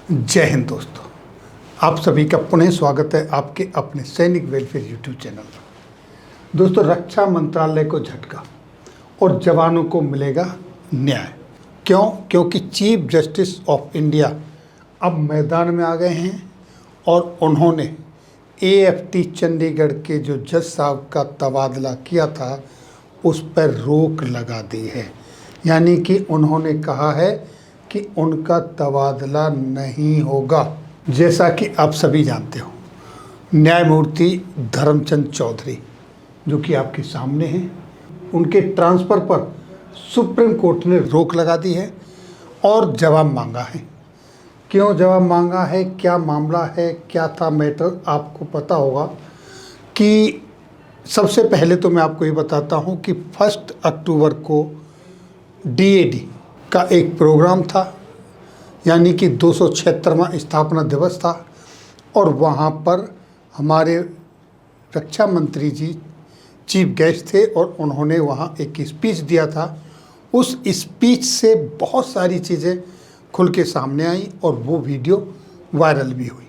जय हिंद दोस्तों, आप सभी का पुनः स्वागत है आपके अपने सैनिक वेलफेयर यूट्यूब चैनल पर। दोस्तों, रक्षा मंत्रालय को झटका और जवानों को मिलेगा न्याय। क्यों? क्योंकि चीफ जस्टिस ऑफ इंडिया अब मैदान में आ गए हैं और उन्होंने एएफटी चंडीगढ़ के जो जज साहब का तबादला किया था उस पर रोक लगा दी है। यानी कि उन्होंने कहा है कि उनका तबादला नहीं होगा। जैसा कि आप सभी जानते हो, न्यायमूर्ति धर्मचंद चौधरी जो कि आपके सामने हैं, उनके ट्रांसफ़र पर सुप्रीम कोर्ट ने रोक लगा दी है और जवाब मांगा है। क्यों जवाब मांगा है, क्या मामला है, क्या था मैटर, आपको पता होगा कि सबसे पहले तो मैं आपको ये बताता हूँ कि 1 अक्टूबर को डीएडी का एक प्रोग्राम था, यानी कि 276वां स्थापना दिवस था और वहाँ पर हमारे रक्षा मंत्री जी चीफ गेस्ट थे और उन्होंने वहाँ एक स्पीच दिया था। उस स्पीच से बहुत सारी चीज़ें खुल के सामने आई और वो वीडियो वायरल भी हुई,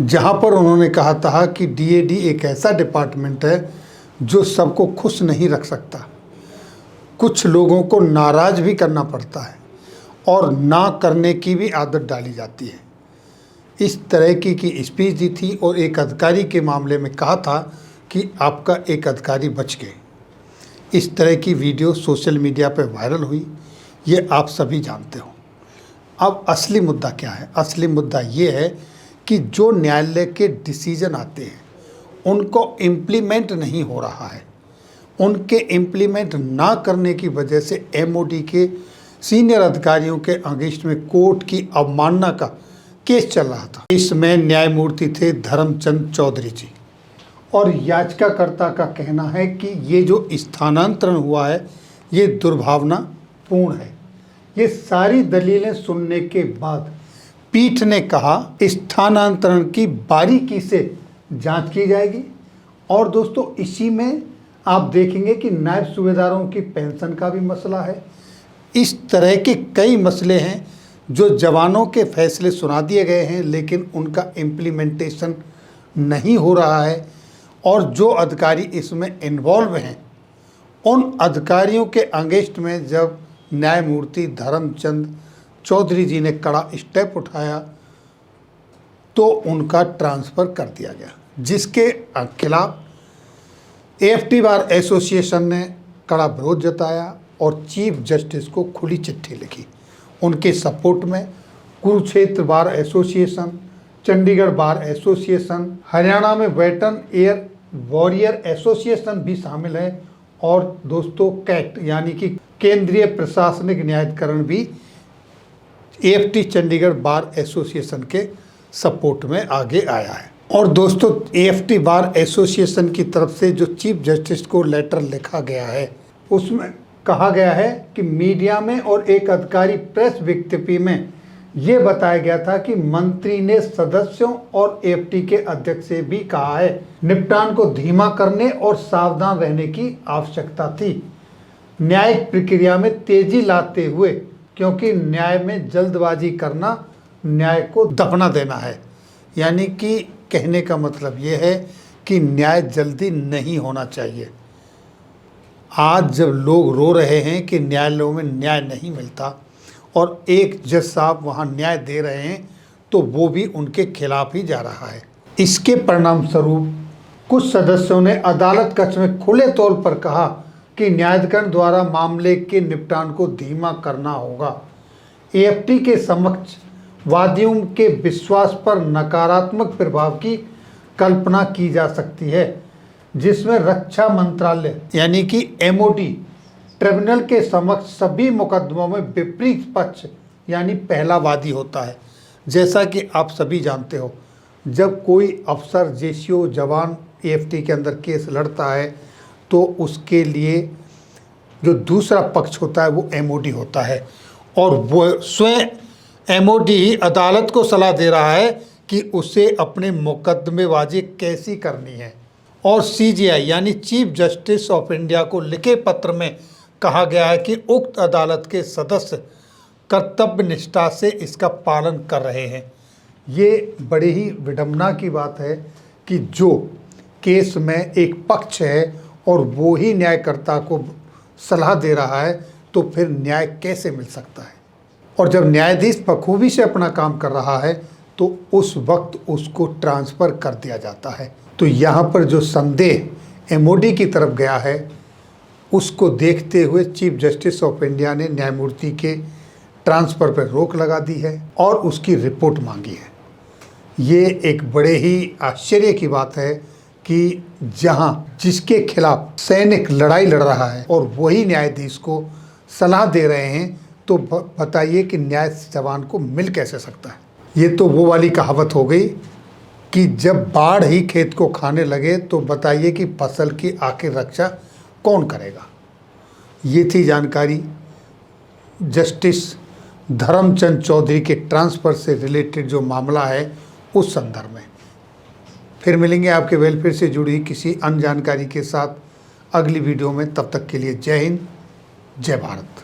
जहाँ पर उन्होंने कहा था कि डीएडी एक ऐसा डिपार्टमेंट है जो सबको खुश नहीं रख सकता, कुछ लोगों को नाराज़ भी करना पड़ता है और ना करने की भी आदत डाली जाती है। इस तरह की स्पीच दी थी और एक अधिकारी के मामले में कहा था कि आपका एक अधिकारी बच गए। इस तरह की वीडियो सोशल मीडिया पर वायरल हुई, ये आप सभी जानते हो। अब असली मुद्दा क्या है? असली मुद्दा ये है कि जो न्यायालय के डिसीजन आते हैं उनको इम्प्लीमेंट नहीं हो रहा है। उनके इम्प्लीमेंट ना करने की वजह से एमओडी के सीनियर अधिकारियों के अगेंस्ट में कोर्ट की अवमानना का केस चल रहा था। इसमें न्यायमूर्ति थे धर्मचंद चौधरी जी और याचिकाकर्ता का कहना है कि ये जो स्थानांतरण हुआ है ये दुर्भावनापूर्ण है। ये सारी दलीलें सुनने के बाद पीठ ने कहा स्थानांतरण की बारीकी से जांच की जाएगी। और दोस्तों, इसी में आप देखेंगे कि नायब सूबेदारों की पेंशन का भी मसला है। इस तरह के कई मसले हैं जो जवानों के फैसले सुना दिए गए हैं लेकिन उनका इम्प्लीमेंटेशन नहीं हो रहा है। और जो अधिकारी इसमें इन्वॉल्व हैं उन अधिकारियों के अगेंस्ट में जब न्यायमूर्ति धर्मचंद चौधरी जी ने कड़ा स्टेप उठाया तो उनका ट्रांसफ़र कर दिया गया, जिसके खिलाफ एएफटी बार एसोसिएशन ने कड़ा विरोध जताया और चीफ जस्टिस को खुली चिट्ठी लिखी। उनके सपोर्ट में Kurukshetra bar association, Chandigarh bar association, Haryana में वेटर्न एयर वॉरियर एसोसिएशन भी शामिल है और दोस्तों कैट यानी कि केंद्रीय प्रशासनिक न्यायाधिकरण भी एएफटी चंडीगढ़ बार एसोसिएशन के सपोर्ट में आगे आया है। और दोस्तों, एएफटी बार एसोसिएशन की तरफ से जो चीफ जस्टिस को लेटर लिखा गया है उसमें कहा गया है कि मीडिया में और एक अधिकारी प्रेस विज्ञप्ति में ये बताया गया था कि मंत्री ने सदस्यों और एएफटी के अध्यक्ष से भी कहा है निपटान को धीमा करने और सावधान रहने की आवश्यकता थी, न्यायिक प्रक्रिया में तेजी लाते हुए, क्योंकि न्याय में जल्दबाजी करना न्याय को दफना देना है। यानी कि कहने का मतलब ये है कि न्याय जल्दी नहीं होना चाहिए। आज जब लोग रो रहे हैं कि न्यायालयों में न्याय नहीं मिलता और एक जज साहब वहाँ न्याय दे रहे हैं तो वो भी उनके खिलाफ ही जा रहा है। इसके परिणाम स्वरूप कुछ सदस्यों ने अदालत कक्ष में खुले तौर पर कहा कि न्यायाधिकरण द्वारा मामले के निपटान को धीमा करना होगा। एएफटी के समक्ष वादियों के विश्वास पर नकारात्मक प्रभाव की कल्पना की जा सकती है, जिसमें रक्षा मंत्रालय यानी कि एमओडी ट्रिब्यूनल के समक्ष सभी मुकदमों में विपरीत पक्ष यानी पहला वादी होता है। जैसा कि आप सभी जानते हो, जब कोई अफसर जेसीओ जवान एएफटी के अंदर केस लड़ता है तो उसके लिए जो दूसरा पक्ष होता है वो एमओडी होता है और वो स्वयं एमओडी ही अदालत को सलाह दे रहा है कि उसे अपने मुकदमेबाजी कैसी करनी है। और सीजीआई यानी चीफ जस्टिस ऑफ इंडिया को लिखे पत्र में कहा गया है कि उक्त अदालत के सदस्य कर्तव्य निष्ठा से इसका पालन कर रहे हैं। ये बड़े ही विडंबना की बात है कि जो केस में एक पक्ष है और वो ही न्यायकर्ता को सलाह दे रहा है, तो फिर न्याय कैसे मिल सकता है। और जब न्यायाधीश बखूबी से अपना काम कर रहा है तो उस वक्त उसको ट्रांसफ़र कर दिया जाता है। तो यहाँ पर जो संदेह एमओडी की तरफ गया है, उसको देखते हुए चीफ जस्टिस ऑफ इंडिया ने न्यायमूर्ति के ट्रांसफ़र पर रोक लगा दी है और उसकी रिपोर्ट मांगी है। ये एक बड़े ही आश्चर्य की बात है कि जहां जिसके खिलाफ सैनिक लड़ाई लड़ रहा है और वही न्यायाधीश को सलाह दे रहे हैं, तो बताइए कि न्याय जवान को मिल कैसे सकता है। ये तो वो वाली कहावत हो गई कि जब बाढ़ ही खेत को खाने लगे तो बताइए कि फसल की आखिर रक्षा कौन करेगा। ये थी जानकारी जस्टिस धर्मचंद चौधरी के ट्रांसफ़र से रिलेटेड जो मामला है उस संदर्भ में। फिर मिलेंगे आपके वेलफेयर से जुड़ी किसी अन्य जानकारी के साथ अगली वीडियो में। तब तक के लिए जय हिंद, जय भारत।